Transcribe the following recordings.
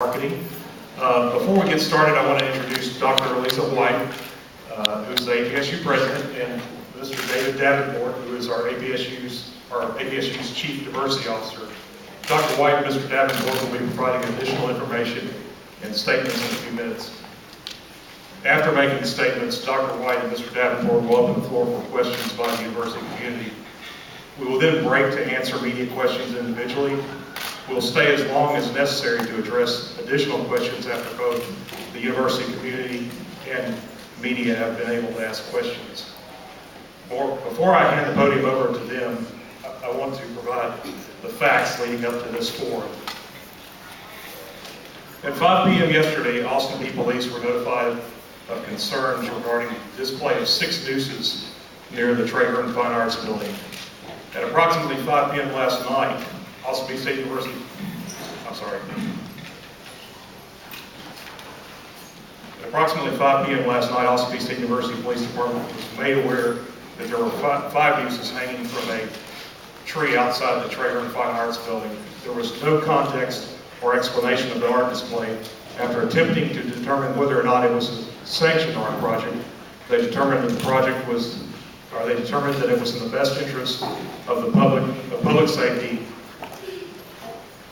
Marketing. Before we get started, I want to introduce Dr. Lisa White, who's the APSU president, and Mr. David Davenport, who is our APSU's Chief Diversity Officer. Dr. White and Mr. Davenport will be providing additional information and statements in a few minutes. After making statements, Dr. White and Mr. Davenport will open the floor for questions by the university community. We will then break to answer media questions individually. We'll stay as long as necessary to address additional questions after both the university community and media have been able to ask questions. Before I hand the podium over to them, I want to provide the facts leading up to this forum. At 5 p.m. yesterday, Austin Peay Police were notified of concerns regarding the display of 6 nooses near the Trahern Fine Arts Building. At approximately 5 p.m. last night, Austin Peay State University, At approximately 5 p.m. last night, Austin Peay State University Police Department was made aware that there were 5 nooses hanging from a tree outside the Trahern Fine Arts Building. There was no context or explanation of the art display. After attempting to determine whether or not it was a sanctioned art project, they determined that it was in the best interest of the public safety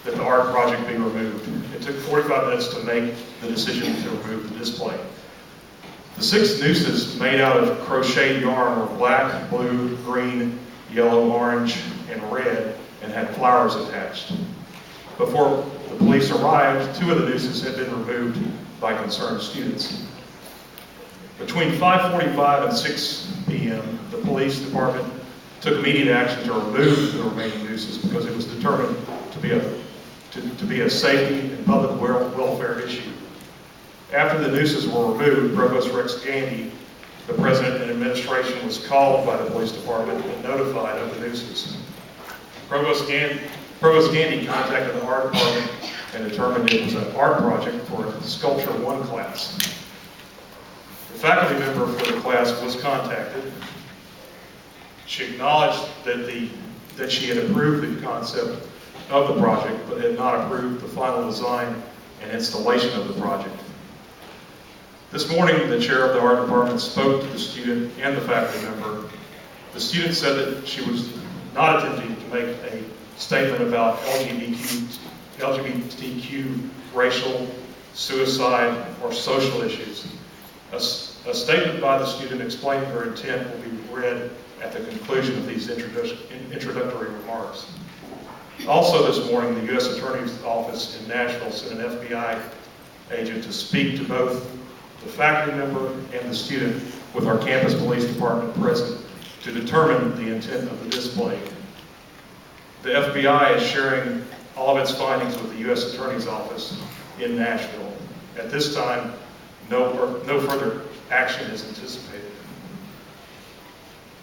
that the art project be removed. It took 45 minutes to make the decision to remove the display. The 6 nooses made out of crocheted yarn were black, blue, green, yellow, orange, and red, and had flowers attached. Before the police arrived, 2 of the nooses had been removed by concerned students. Between 5:45 and 6 p.m., the police department took immediate action to remove the remaining nooses because it was determined to be a safety and public welfare issue. After the nooses were removed, Provost Rex Gandy, the president and administration, was called by the police department and notified of the nooses. Provost Gandy contacted the art department and determined it was an art project for a Sculpture 1 class. The faculty member for the class was contacted. She acknowledged that she had approved the concept of the project, but had not approved the final design and installation of the project. This morning, the chair of the art department spoke to the student and the faculty member. The student said that she was not attempting to make a statement about LGBTQ, racial, suicide, or social issues. A statement by the student explaining her intent will be read at the conclusion of these introductory remarks. Also this morning, the U.S. Attorney's Office in Nashville sent an FBI agent to speak to both the faculty member and the student with our campus police department present to determine the intent of the display. The FBI is sharing all of its findings with the U.S. Attorney's Office in Nashville. At this time, no further action is anticipated.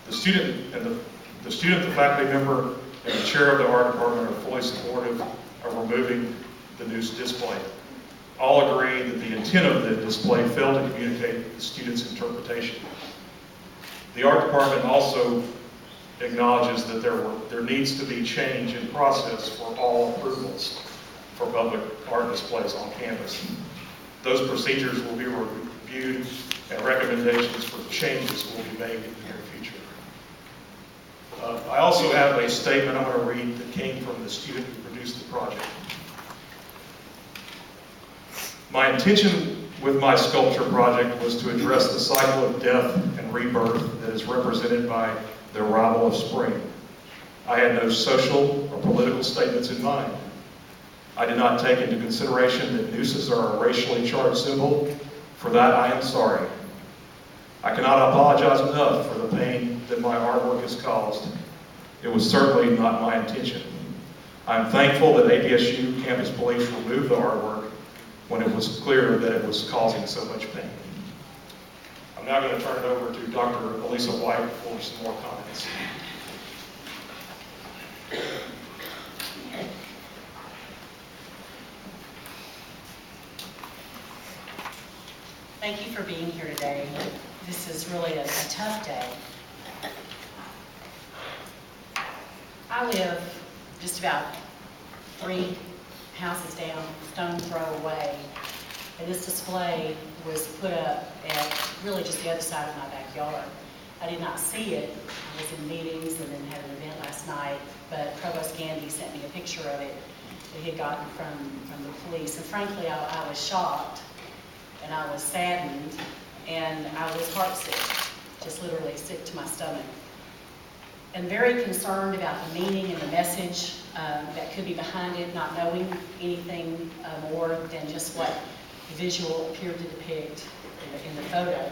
The student, the faculty member, and the chair of the art department are fully supportive of removing the noose display. All agree that the intent of the display failed to communicate the student's interpretation. The art department also acknowledges that there needs to be change in process for all approvals for public art displays on campus. Those procedures will be reviewed and recommendations for changes will be made in the near future. I also have a statement I'm going to read that came from the student who produced the project. My intention with my sculpture project was to address the cycle of death and rebirth that is represented by the arrival of spring. I had no social or political statements in mind. I did not take into consideration that nooses are a racially charged symbol. For that, I am sorry. I cannot apologize enough for the pain that my artwork has caused. It was certainly not my intention. I'm thankful that APSU campus police removed the artwork when it was clear that it was causing so much pain. I'm now going to turn it over to Dr. Lisa White for some more comments. Thank you for being here today. This is really a tough day. I live just about 3 houses down, stone throw away. And this display was put up at really just the other side of my backyard. I did not see it. I was in meetings and then had an event last night, but Provost Gandy sent me a picture of it that he had gotten from the police. And frankly, I was shocked, and I was saddened, and I was heartsick, just literally sick to my stomach. And very concerned about the meaning and the message that could be behind it, not knowing anything more than just what the visual appeared to depict in the photo.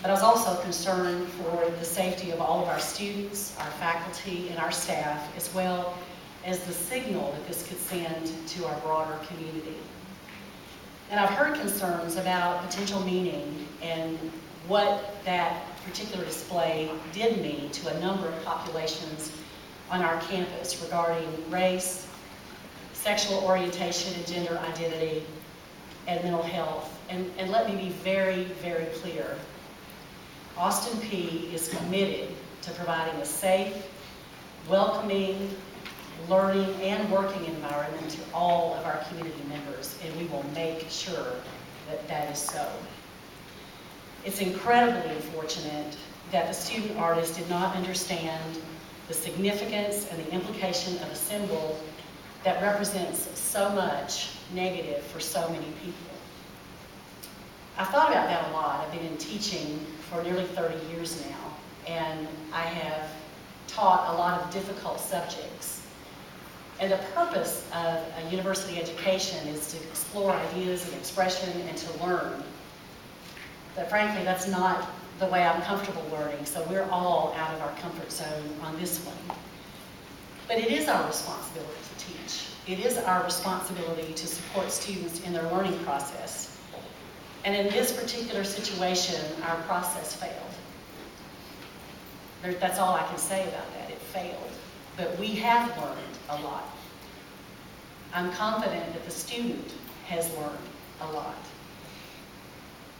But I was also concerned for the safety of all of our students, our faculty, and our staff, as well as the signal that this could send to our broader community. And I've heard concerns about potential meaning and what that particular display did mean to a number of populations on our campus regarding race, sexual orientation and gender identity, and mental health. And let me be very, very clear. Austin Peay is committed to providing a safe, welcoming, learning, and working environment to all of our community members, and we will make sure that that is so. It's incredibly unfortunate that the student artist did not understand the significance and the implication of a symbol that represents so much negative for so many people. I've thought about that a lot. I've been in teaching for nearly 30 years now, and I have taught a lot of difficult subjects. And the purpose of a university education is to explore ideas and expression and to learn. But frankly, that's not the way I'm comfortable learning, so we're all out of our comfort zone on this one. But it is our responsibility to teach. It is our responsibility to support students in their learning process. And in this particular situation, our process failed. That's all I can say about that. It failed. But we have learned a lot. I'm confident that the student has learned a lot.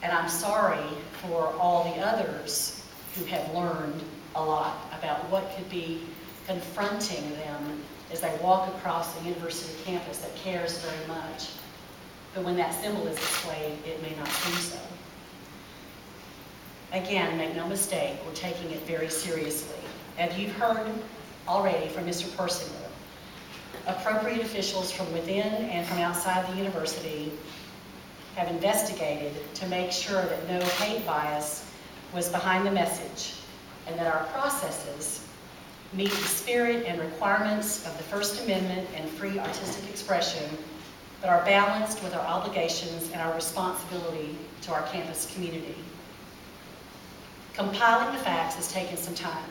And I'm sorry for all the others who have learned a lot about what could be confronting them as they walk across a university campus that cares very much. But when that symbol is displayed, it may not seem so. Again, make no mistake, we're taking it very seriously. As you've heard already from Mr. Persinger, appropriate officials from within and from outside the university have investigated to make sure that no hate bias was behind the message and that our processes meet the spirit and requirements of the First Amendment and free artistic expression, but are balanced with our obligations and our responsibility to our campus community. Compiling the facts has taken some time,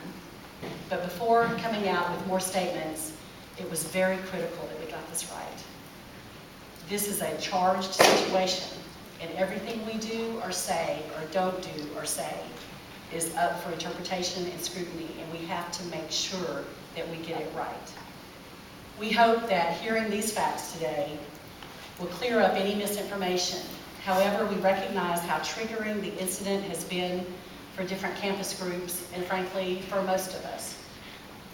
but before coming out with more statements, it was very critical that we got this right. This is a charged situation, and everything we do or say or don't do or say is up for interpretation and scrutiny, and we have to make sure that we get it right. We hope that hearing these facts today will clear up any misinformation. However, we recognize how triggering the incident has been for different campus groups and frankly for most of us.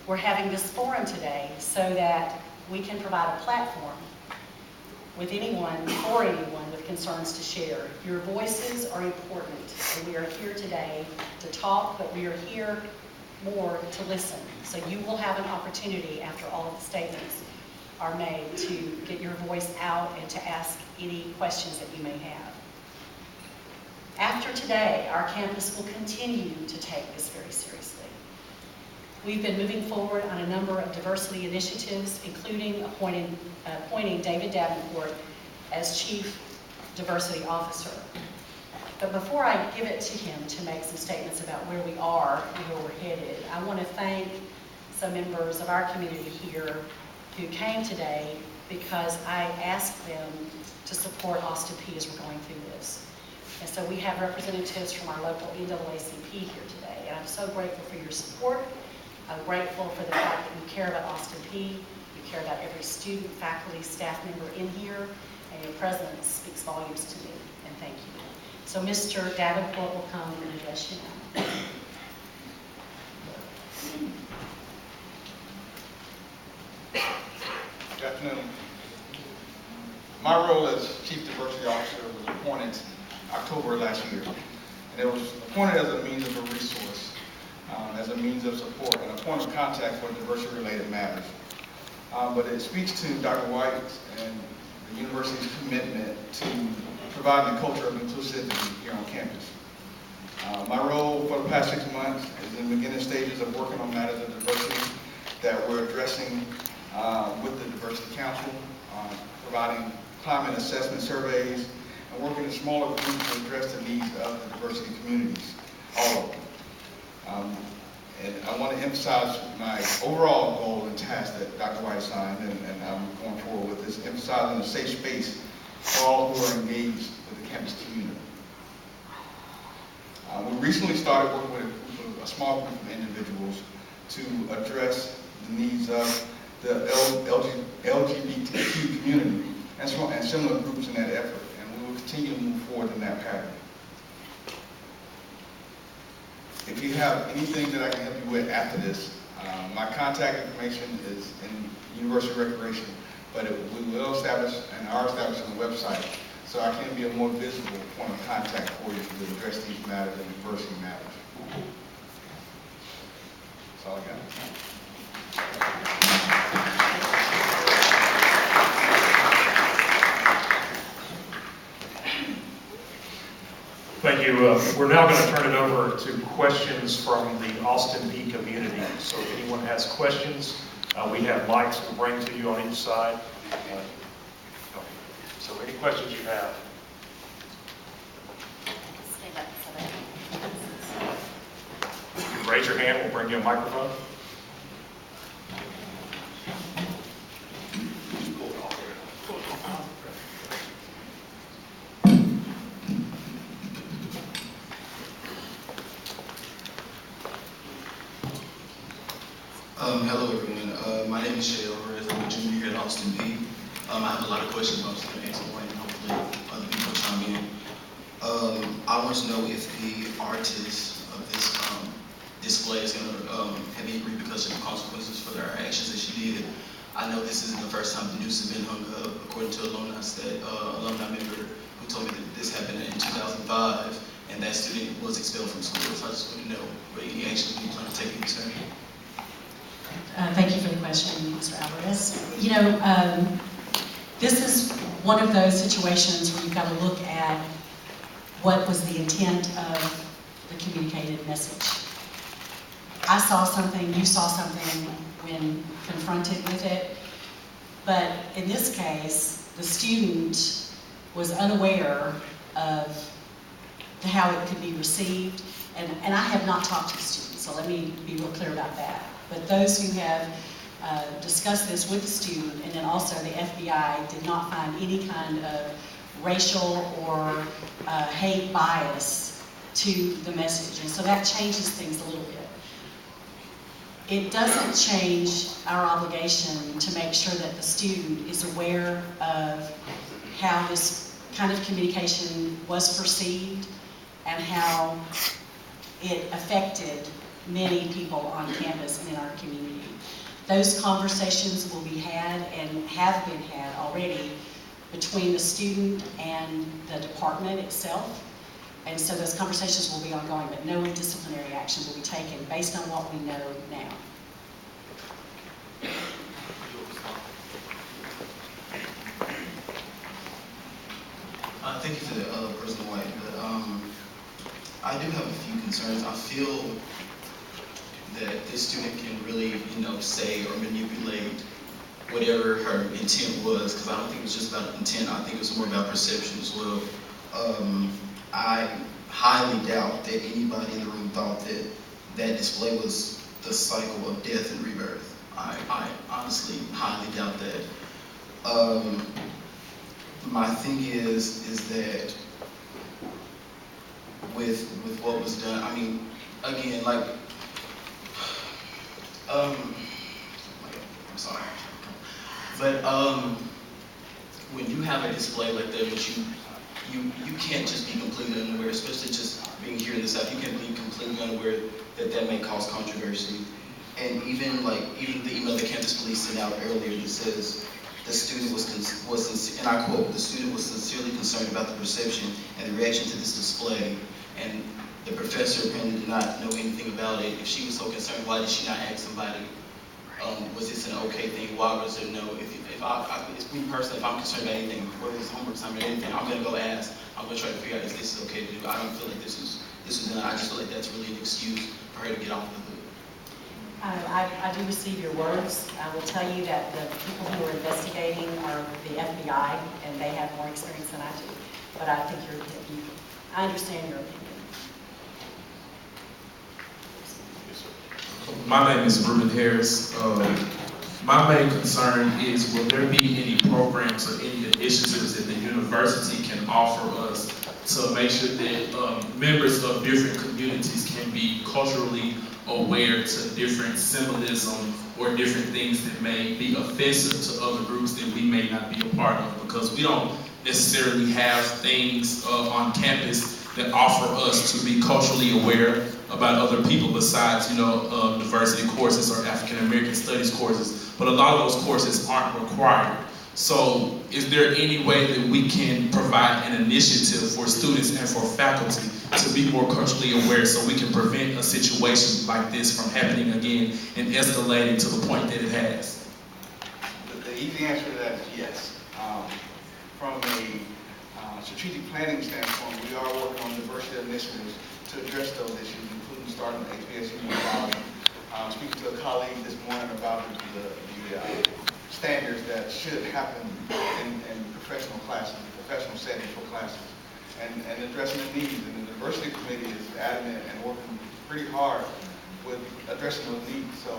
We're having this forum today so that we can provide a platform with anyone, for anyone with concerns to share. Your voices are important, and we are here today to talk, but we are here more to listen. So you will have an opportunity after all of the statements are made to get your voice out and to ask any questions that you may have. After today, our campus will continue to take this very seriously. We've been moving forward on a number of diversity initiatives, including appointing David Davenport as Chief Diversity Officer. But before I give it to him to make some statements about where we are and where we're headed, I want to thank some members of our community here who came today because I asked them to support Austin Peay as we're going through this. And so we have representatives from our local NAACP here today, and I'm so grateful for your support. I'm grateful for the fact that you care about Austin Peay, you care about every student, faculty, staff member in here, and your presence speaks volumes to me, and thank you. So Mr. Davenport will come and address you now. Good afternoon. Chief Diversity Officer was appointed October last year. And it was appointed as a means of a resource, as a means of support, and a point of contact for diversity-related matters. But it speaks to Dr. White and the university's commitment to providing a culture of inclusivity here on campus. My role for the past 6 months is in the beginning stages of working on matters of diversity that we're addressing with the Diversity Council, providing climate assessment surveys, and working in smaller groups to address the needs of the diversity communities, all of them. And I want to emphasize my overall goal and task that Dr. White assigned, and I'm going forward with this, emphasizing a safe space for all who are engaged with the campus community. We recently started working with a small group of individuals to address the needs of the LGBTQ community and similar groups in that effort, and we will continue to move forward in that pattern. If you have anything that I can help you with after this, my contact information is in University Recreation, but we will establish and are establishing a website so I can be a more visible point of contact for you to address these matters and diversity matters. That's all I got. Thank you. We're now going to turn it over to questions from the Austin Peay community. So if anyone has questions, we have mics to bring to you on each side. So any questions you have? You raise your hand, we'll bring you a microphone. Hello everyone, my name is Shay Alvarez. I'm a junior here at Austin Peay. I have a lot of questions, but I'm just going to answer one and hopefully other people chime in. I want to know if the artist of this display is going to have any repercussions or consequences for their actions that she did. I know this isn't the first time the noose has been hung up, according to alumni member who told me that this happened in 2005 and that student was expelled from school. So I just want to know what any action you plan to take in return. Thank you for the question, Mr. Alvarez. You know, this is one of those situations where you've got to look at what was the intent of the communicated message. I saw something, you saw something when confronted with it, but in this case, the student was unaware of how it could be received, and I have not talked to the student, so let me be real clear about that. But those who have discussed this with the student, and then also the FBI, did not find any kind of racial or hate bias to the message. And so that changes things a little bit. It doesn't change our obligation to make sure that the student is aware of how this kind of communication was perceived and how it affected many people on campus and in our community. Those conversations will be had and have been had already between the student and the department itself. And so those conversations will be ongoing, but no disciplinary action will be taken based on what we know now. Thank you for the President White, but I do have a few concerns. I feel that this student can really, say or manipulate whatever her intent was, because I don't think it was just about intent, I think it was more about perception as well. I highly doubt that anybody in the room thought that that display was the cycle of death and rebirth. I honestly highly doubt that. My thing is that with what was done, I mean, again, like, I'm sorry, but when you have a display like that, which you can't just be completely unaware, especially just being here in the South, you can't be completely unaware that may cause controversy. And even the email the campus police sent out earlier that says the student was and I quote, the student was sincerely concerned about the perception and the reaction to this display, and the professor apparently did not know anything about it. If she was so concerned, why did she not ask somebody, was this an okay thing? Why was there no, if it's me personally, if I'm concerned about anything, whether it's homework assignment or anything, I'm gonna go ask, I'm gonna try to figure out if this is okay to do. I don't feel like this was done. I just feel like that's really an excuse for her to get off the hook. I do receive your words. I will tell you that the people who are investigating are the FBI, and they have more experience than I do. But I think I understand your opinion. My name is Ruben Harris. My main concern is, will there be any programs or any initiatives that the university can offer us to make sure that members of different communities can be culturally aware to different symbolism or different things that may be offensive to other groups that we may not be a part of, because we don't necessarily have things on campus that offer us to be culturally aware about other people besides, diversity courses or African American studies courses. But a lot of those courses aren't required. So is there any way that we can provide an initiative for students and for faculty to be more culturally aware so we can prevent a situation like this from happening again and escalating to the point that it has? The easy answer to that is yes. From a strategic planning standpoint, we are working on diversity initiatives to address those issues, including starting with APSU methodology. Speaking to a colleague this morning about the standards that should happen in professional classes, professional settings for classes, and addressing the needs. And the diversity committee is adamant and working pretty hard with addressing those needs. So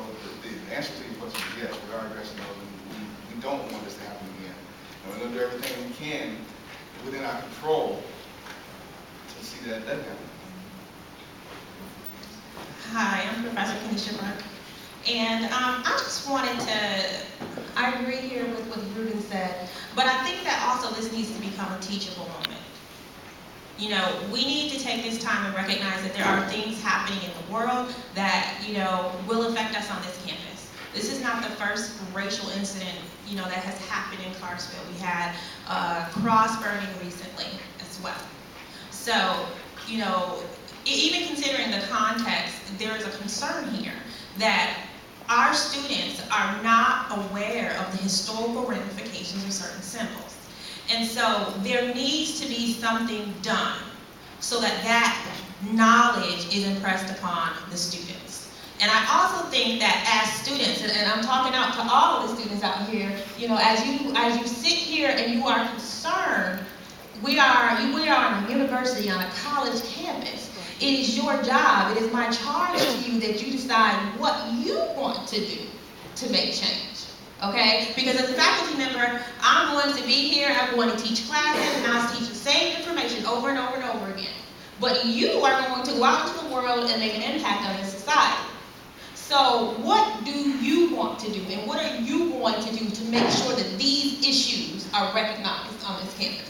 the answer to your question is yes, we are addressing those, and we don't want this to happen again. And we're going to do everything we can within our control to see that it doesn't happen. Hi, I'm Professor Kenisha Burke, and I just wanted to, I agree here with what Ruben said, but I think that also this needs to become a teachable moment. We need to take this time and recognize that there are things happening in the world that, will affect us on this campus. This is not the first racial incident, that has happened in Clarksville. We had cross burning recently as well. So, even considering the context, there is a concern here that our students are not aware of the historical ramifications of certain symbols. And so there needs to be something done so that knowledge is impressed upon the students. And I also think that as students, and I'm talking out to all of the students out here, as you sit here and you are concerned, we are on a university, on a college campus. It is your job, it is my charge to you that you decide what you want to do to make change, okay? Because as a faculty member, I'm going to be here, I'm going to teach classes, and I'll teach the same information over and over and over again. But you are going to go out into the world and make an impact on this society. So what do you want to do, and what are you going to do to make sure that these issues are recognized on this campus?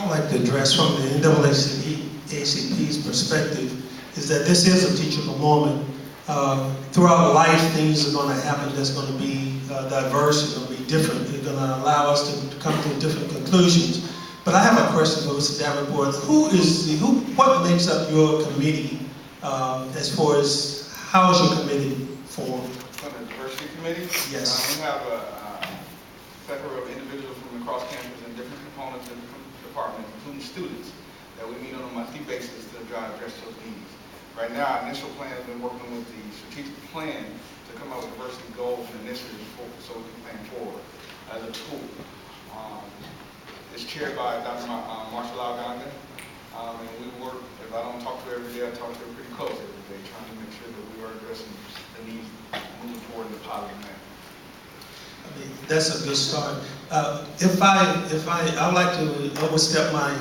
I'd like to address from the NAACP's perspective is that this is a teachable moment. Throughout life, things are going to happen that's going to be diverse, it's going to be different. It's going to allow us to come to different conclusions. But I have a question for Mr. Davenport. What makes up your committee as far as how is your committee formed? For the diversity committee? Yes. We have a plethora of individuals from across campus and different components and different departments, including students, that we meet on a monthly basis to address those needs. Right now, our initial plan has been working with the strategic plan to come up with diversity goals and initiatives so we can plan forward as a tool. It's chaired by Dr. Marshall Alganga, and we work, if I don't talk to her every day, I talk to her pretty close every day, trying to make sure that we are addressing the needs moving forward in a positive manner. That's a good start. I'd like to overstep my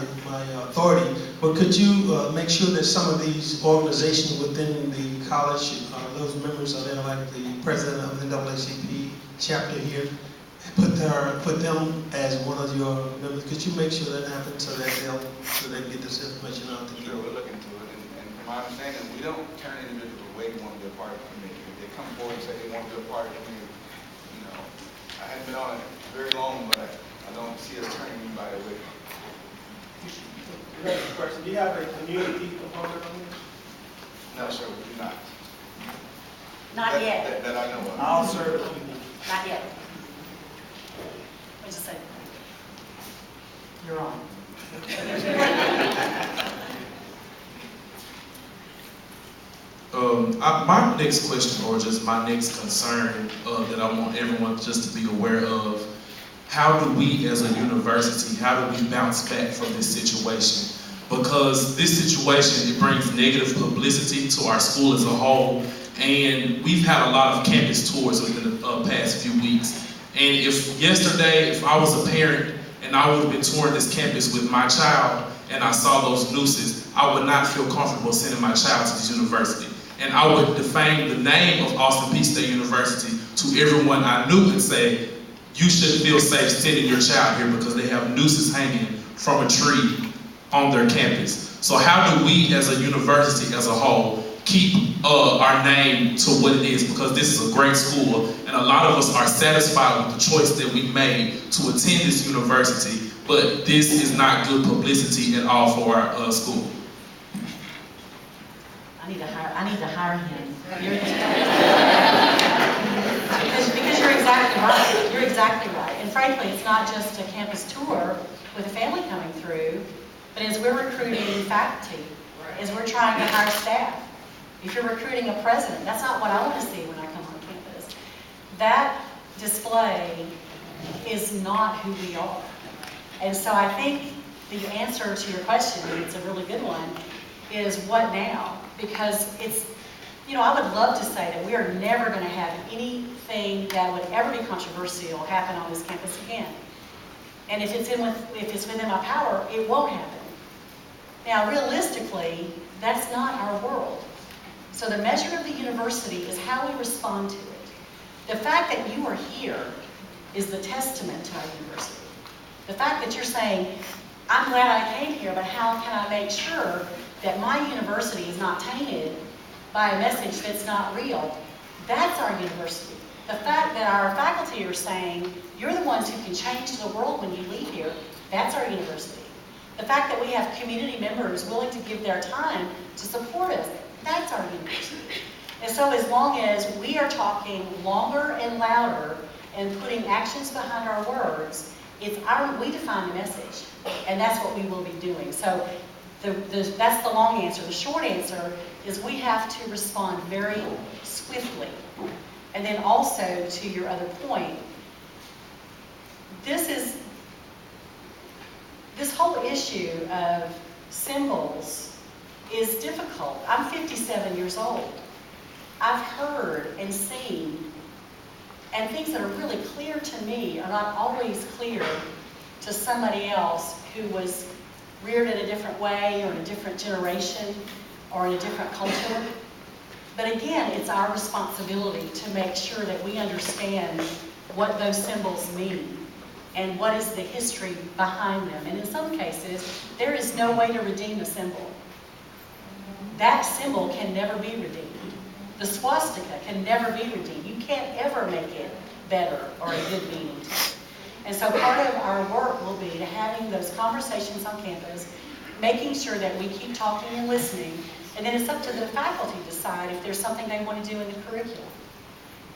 authority, but could you make sure that some of these organizations within the college, those members are there, like the president of the NAACP chapter here, put them as one of your members? Could you make sure that happens so that they can get this information out to you? Sure, we'll look into it, and my understanding, we don't turn individuals away who want to be a part of the committee. If they come forward and say they want to be a part of the committee, you know, I haven't been on it very long, but I don't see us turning anybody away. Next question, do you have a community component on this? No, sir, we do not. Not yet, That I know of. I'll serve if you need. not yet. What'd you say? You're on. My next question, or just my next concern that I want everyone just to be aware of, how do we as a university, how do we bounce back from this situation? Because this situation, it brings negative publicity to our school as a whole, and we've had a lot of campus tours within the past few weeks. And if I was a parent and I would have been touring this campus with my child and I saw those nooses, I would not feel comfortable sending my child to this university. And I would defame the name of Austin Peay State University to everyone I knew and say, you should feel safe sending your child here because they have nooses hanging from a tree on their campus. So how do we as a university as a whole keep our name to what it is? Because this is a great school and a lot of us are satisfied with the choice that we made to attend this university, but this is not good publicity at all for our school. I need to hire him. Because you're exactly right. You're exactly right. And frankly, it's not just a campus tour with a family coming through, but as we're recruiting faculty, as we're trying to hire staff, if you're recruiting a president, that's not what I want to see when I come on campus. That display is not who we are. And so I think the answer to your question, and it's a really good one, is what now? Because it's, you know, I would love to say that we are never going to have anything that would ever be controversial happen on this campus again. And if it's within my power, it won't happen. Now, realistically, that's not our world. So the measure of the university is how we respond to it. The fact that you are here is the testament to our university. The fact that you're saying, I'm glad I came here, but how can I make sure that my university is not tainted by a message that's not real? That's our university. The fact that our faculty are saying, you're the ones who can change the world when you leave here, that's our university. The fact that we have community members willing to give their time to support us, that's our university. And so as long as we are talking longer and louder and putting actions behind our words, we define the message, and that's what we will be doing. So that's the long answer. The short answer is we have to respond very swiftly. And then also, to your other point, this whole issue of symbols is difficult. I'm 57 years old. I've heard and seen, and things that are really clear to me are not always clear to somebody else who was reared in a different way or in a different generation or in a different culture. But again, it's our responsibility to make sure that we understand what those symbols mean and what is the history behind them. And in some cases, there is no way to redeem a symbol. That symbol can never be redeemed. The swastika can never be redeemed. You can't ever make it better or a good meaning to it. And so part of our work will be to having those conversations on campus, making sure that we keep talking and listening, and then it's up to the faculty to decide if there's something they want to do in the curriculum.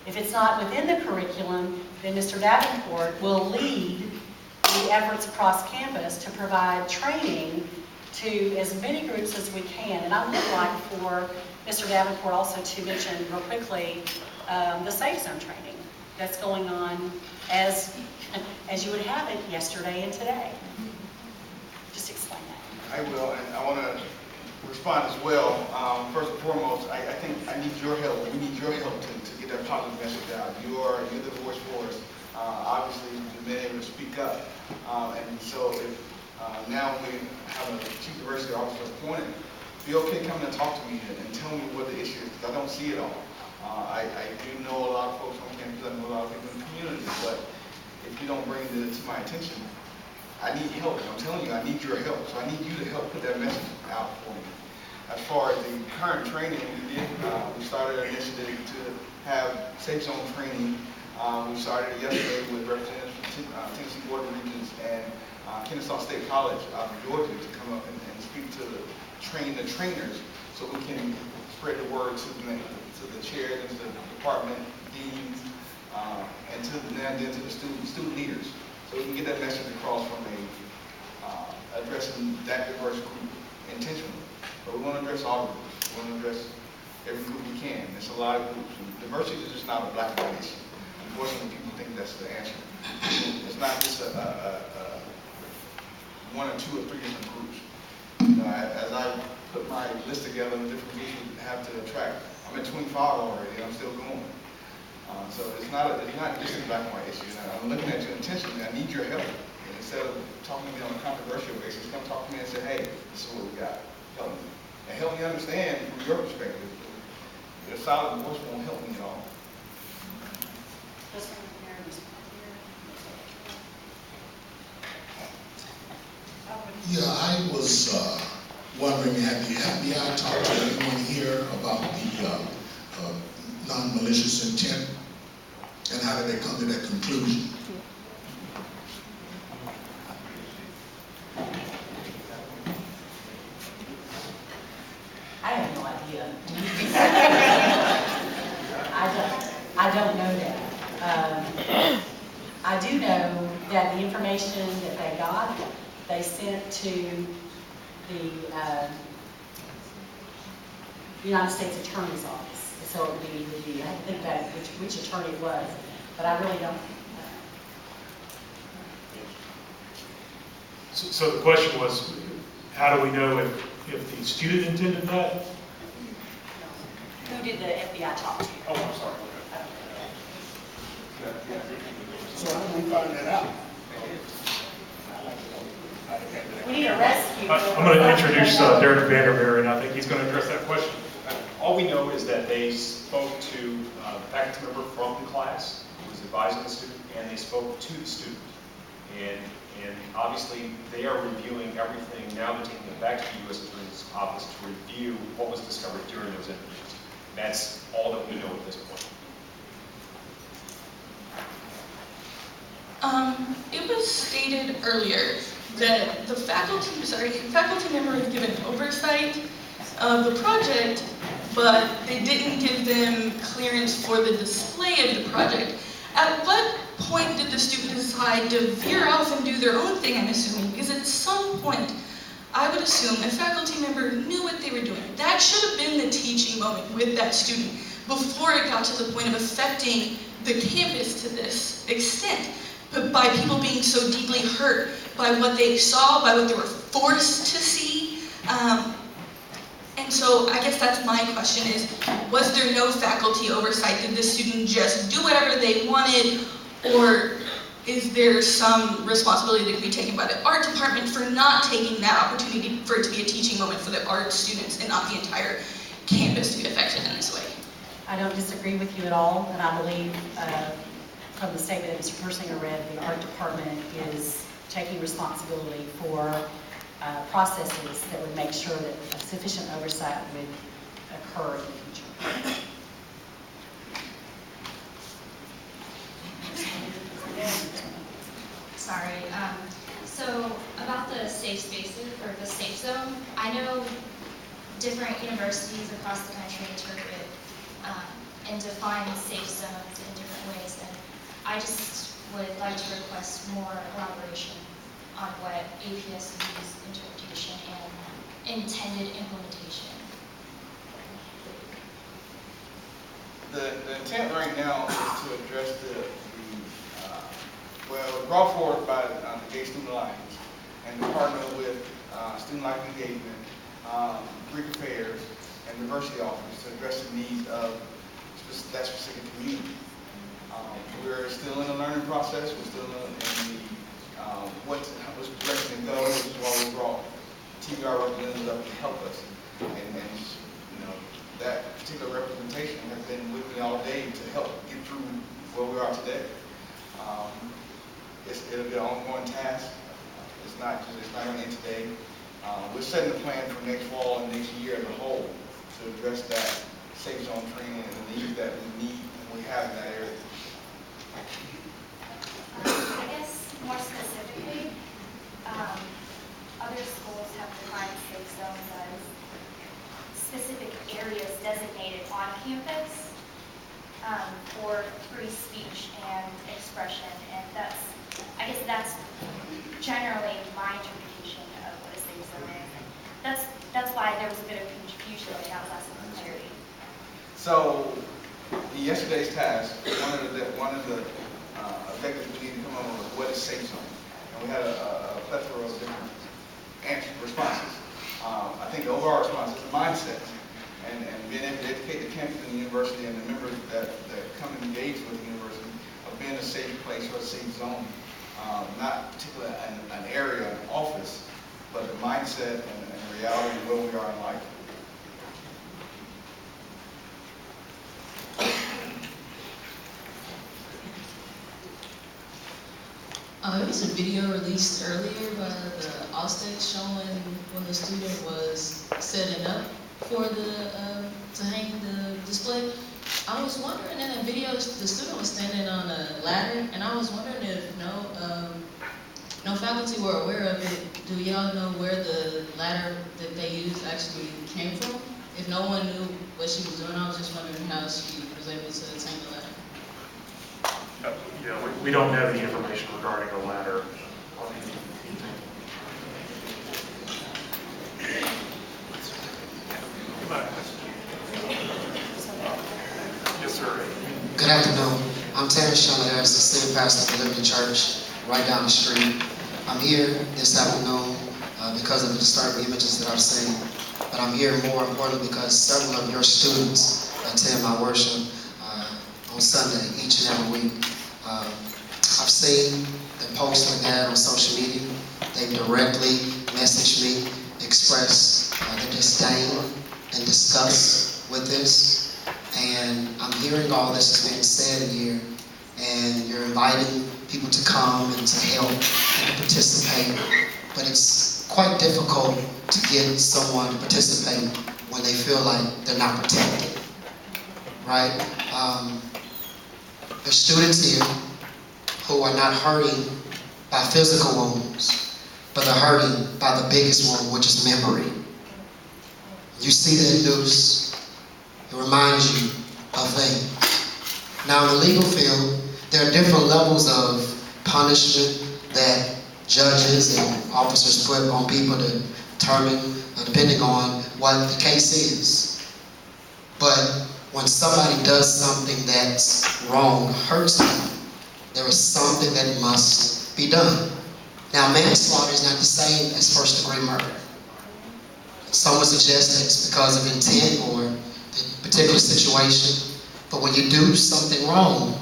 If it's not within the curriculum, then Mr. Davenport will lead the efforts across campus to provide training to as many groups as we can. And I would like for Mr. Davenport also to mention real quickly the Safe Zone training that's going on as you would have it yesterday and today. Just explain that. I will, and I want to respond as well. First and foremost, I think I need your help. We need your help to get that positive message out. You're the voice for us. Obviously, you've been able to speak up. And so if now we have a chief diversity officer appointed, be okay coming and talk to me and tell me what the issue is, because I don't see it all. I do know a lot of folks on campus, I know a lot of people in the community, but if you don't bring it to my attention, I need help. I'm telling you, I need your help. So I need you to help put that message out for me. As far as the current training, we started an initiative to have safe zone training. We started it yesterday with representatives from Tennessee Board of Regents and Kennesaw State College out of Georgia to come up and speak to the trainers, so we can spread the word to the chairs and to the department deans, and to the student leaders, so we can get that message across from addressing that diverse group intentionally. But we want to address all groups. We want to address every group we can. There's a lot of groups. Diversity is just not a black and white issue. Unfortunately, people think that's the answer. It's not just one or two or three different groups. As I put my list together of different groups we have to attract, I'm at 25 already, and I'm still going. So it's not just a black and white issue. I'm looking at you intentionally. I need your help. And instead of talking to me on a controversial basis, come talk to me and say, hey, this is what we got. Help me. And help me understand from your perspective. Your solid voice won't help me at all. Yeah, I was wondering, had the FBI talked to anyone here about the non-malicious intent, and how did they come to that conclusion? I have no idea. I don't know that. I do know that the information that they got, they sent to the United States Attorney's Office. So it would be reviewed. I have to think about which attorney it was, but I really don't. So the question was, how do we know if the student intended that? Who did the FBI talk to? Oh, I'm sorry. So how do we find that out? We need a rescue. I'm going to introduce Derek Vandermeer, and I think he's going to address that question. All we know is that they spoke to a faculty member from the class who was advising the student, and they spoke to the student. And obviously, they are reviewing everything. Now they're taking it back to the U.S. Attorney's Office to review what was discovered during those interviews. That's all that we know at this point. It was stated earlier that the faculty member is given oversight of the project, but they didn't give them clearance for the display of the project. At what point did the student decide to veer off and do their own thing, I'm assuming? Because at some point, I would assume a faculty member knew what they were doing. That should have been the teaching moment with that student before it got to the point of affecting the campus to this extent. But by people being so deeply hurt by what they saw, by what they were forced to see. And so I guess that's my question is, was there no faculty oversight? Did the student just do whatever they wanted? Or is there some responsibility that can be taken by the art department for not taking that opportunity for it to be a teaching moment for the art students and not the entire campus to be affected in this way? I don't disagree with you at all, and I believe from the statement that Mr. Persinger read, the art department is taking responsibility for processes that would make sure that sufficient oversight would occur in the future. Sorry. So about the safe spaces or the safe zone, I know different universities across the country interpret and define safe zones in different ways, and I just would like to request more elaboration on what APSU's interpretation and intended implementation. The intent right now is to address brought forward by the Gay Student Alliance and to partner with Student Life Engagement, Greek Affairs, and Diversity Office to address the needs of that specific community. We're still in the learning process. We're still in the what was direction to go, which is why we brought TBR representatives up to help us. And that particular representation has been with me all day to help get through where we are today. It'll be an ongoing task. It's not going to end today. We're setting the plan for next fall and next year as a whole to address that safe zone training and the needs that we need and we have in that area. I guess more specifically, other schools have defined safe zones as specific areas designated on campus for free speech and expression, and I guess that's generally my interpretation of what a safe zone is. And that's why there was a bit of confusion and that was asking for clarity. So, in yesterday's task, one of the objectives we need to come up with was what is safe zone, and we had a plethora of different responses. I think the overall response is a mindset, and being able to educate the campus and the university and the members that come and engage with the university of being a safe place or a safe zone, not particularly an area, an office, but the mindset and the reality of where we are in life. There was a video released earlier by the Allstate showing when the student was setting up for to hang the display. I was wondering, in that video, the student was standing on a ladder, and I was wondering if no faculty were aware of it. Do y'all know where the ladder that they used actually came from? If no one knew what she was doing, I was just wondering how she was able to attain the ladder. Yeah, we don't have the information regarding a ladder on anything. Yes, sir. Good afternoon. I'm Trahern, assistant pastor of the Liberty Church, right down the street. I'm here this afternoon because of the disturbing images that I've seen, but I'm here more importantly because several of your students attend my worship on Sunday, each and every week. I've seen the posts like that on social media. They directly messaged me, expressed their disdain and disgust with this. And I'm hearing all this is being said here, and you're inviting people to come and to help and to participate. But it's quite difficult to get someone to participate when they feel like they're not protected, right? There's students here who are not hurting by physical wounds, but they're hurting by the biggest wound, which is memory. You see that noose, it reminds you of things. Now in the legal field, there are different levels of punishment that judges and officers put on people to determine, depending on what the case is. But when somebody does something that's wrong, hurts them, there is something that must be done. Now, manslaughter is not the same as first-degree murder. Some would suggest that it's because of intent or a particular situation. But when you do something wrong,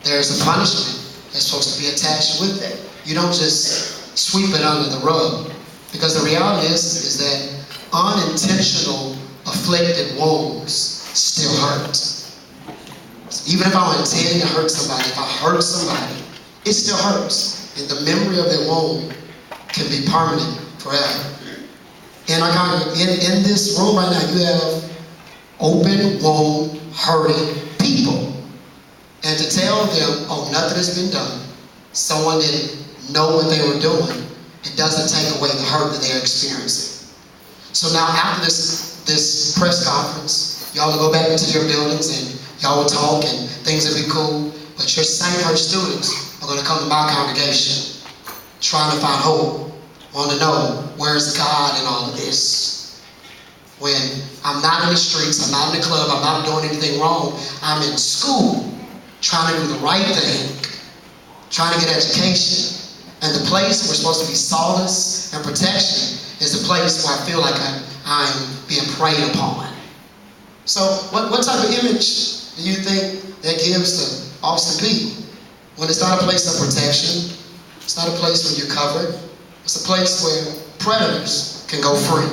there's a punishment that's supposed to be attached with it. You don't just sweep it under the rug. Because the reality is that unintentional afflicted wounds still hurt. Even if I intend to hurt somebody, if I hurt somebody, it still hurts. And the memory of that wound can be permanent forever. And in this room right now, you have open wound, hurting people. And to tell them, oh, nothing has been done, someone didn't know what they were doing, it doesn't take away the hurt that they're experiencing. So now after this press conference, y'all will go back into your buildings and y'all will talk and things will be cool, but your same hurt students are going to come to my congregation trying to find hope, want to know where's God in all of this. When I'm not in the streets, I'm not in the club, I'm not doing anything wrong, I'm in school trying to do the right thing, trying to get education. And the place we're supposed to be solace and protection is the place where I feel like I'm being preyed upon. So what type of image do you think that gives to Austin Peay? When it's not a place of protection, it's not a place where you're covered, it's a place where predators can go free.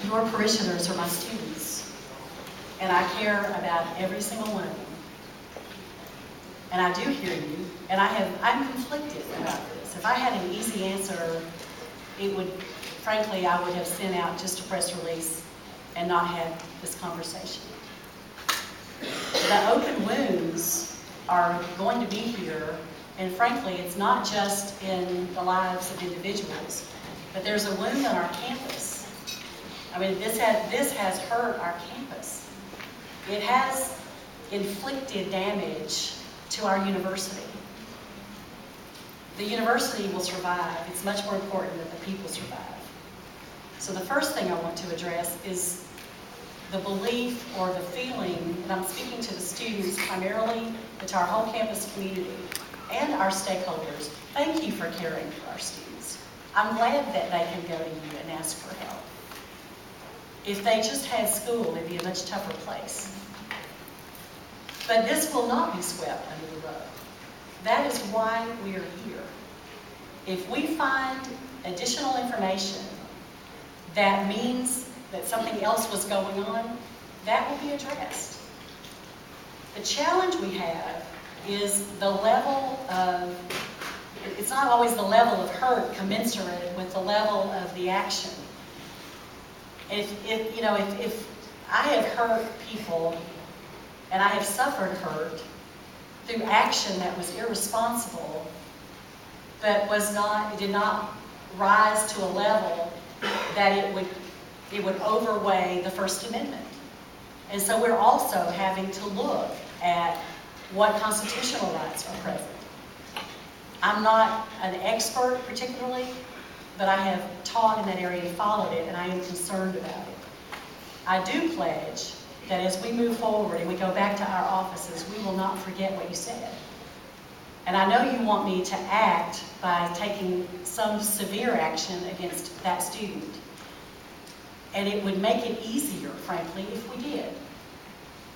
Your parishioners are my students. and I care about every single one of them. And I do hear you, and I'm conflicted about this. If I had an easy answer, it would, frankly, I would have sent out just a press release and not had this conversation. The open wounds are going to be here, and frankly, it's not just in the lives of individuals, but there's a wound on our campus. I mean, this has hurt our campus. It has inflicted damage to our university. The university will survive. It's much more important that the people survive. So the first thing I want to address is the belief or the feeling, and I'm speaking to the students primarily, but to our whole campus community and our stakeholders. Thank you for caring for our students. I'm glad that they can go to you and ask for help. If they just had school, it'd be a much tougher place. But this will not be swept under the rug. That is why we are here. If we find additional information that means that something else was going on, that will be addressed. The challenge we have is the level of, it's not always the level of hurt commensurate with the level of the action. If I have hurt people and I have suffered hurt through action that was irresponsible, but it did not rise to a level that it would overweigh the First Amendment. And so we're also having to look at what constitutional rights are present. I'm not an expert particularly, but I have taught in that area and followed it, and I am concerned about it. I do pledge that as we move forward and we go back to our offices, we will not forget what you said. And I know you want me to act by taking some severe action against that student. And it would make it easier, frankly, if we did.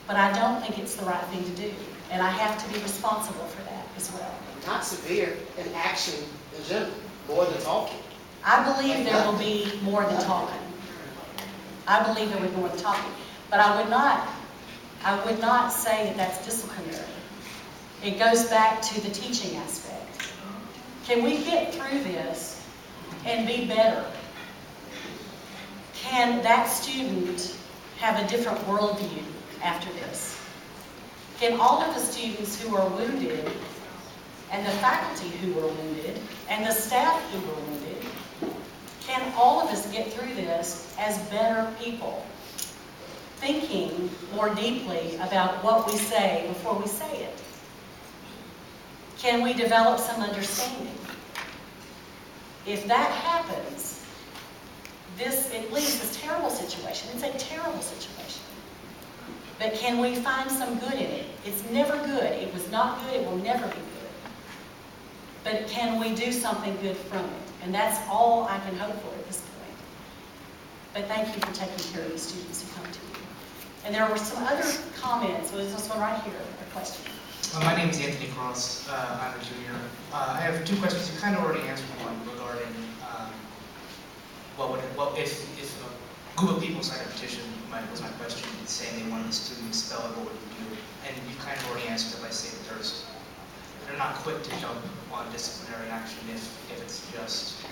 But I don't think it's the right thing to do. And I have to be responsible for that as well. Not severe, in action in general, more than talking. I believe there will be more than talking. I believe there will be more than talking. But I would not say that that's disciplinary. It goes back to the teaching aspect. Can we get through this and be better? Can that student have a different worldview after this? Can all of the students who are wounded, and the faculty who were wounded, and the staff who were wounded, can all of us get through this as better people? Thinking more deeply about what we say before we say it. Can we develop some understanding? If that happens, it leaves this terrible situation. It's a terrible situation. But can we find some good in it? It's never good. It was not good. It will never be good. But can we do something good from it? And that's all I can hope for at this point. But thank you for taking care of the students who come to you. And there were some other comments. There's this one right here, a question. My name is Anthony Cross. I'm a junior. I have two questions. You kind of already answered one regarding if a group of people signed a petition, was my question, saying they wanted this to be expelled, what would you do? And you kind of already answered it by saying that they're not quick to jump on disciplinary action if it's just